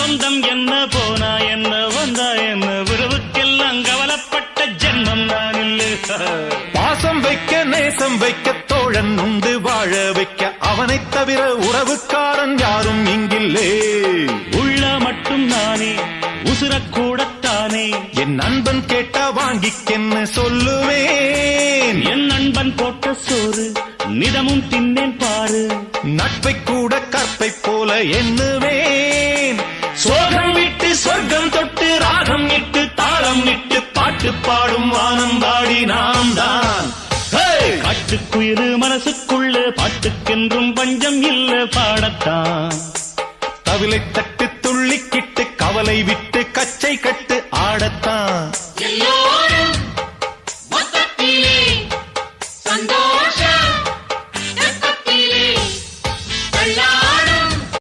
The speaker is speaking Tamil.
பந்தம் என்ன போனா என்ன வந்தா என்ன உறவுக்கெல்லாம் கவலைப்பட்ட ஜென்மம் நான் இல்லை. பாசம் வைக்க நேசம் வைக்க தோழன் உண்டு வாழ வைக்க அவனைத் தவிர உறவுக்காரன் யாரும் இங்கில்லே. உள்ள மட்டும் நானே உசுரக்கூடத்தானே என் நண்பன் கேட்டா வாங்கிக்கென்னு சொல்லுவேன். என் நண்பன் போட்ட சோறு நிதமும் தின்னேன் பாரு. நட்பை கூட கற்பை போல எண்ணுவேன். சோகம் விட்டு சொர்க்கம் தொட்டு ராகம் இட்டு தாளம் இட்டு பாட்டு பாடும் வானம் பாடி நாம் தான். காட்டுக்குயிரு மனசுக்குள்ள பாட்டுக்கென்றும் பஞ்சம் இல்ல பாடத்தான். தவிலை தட்ட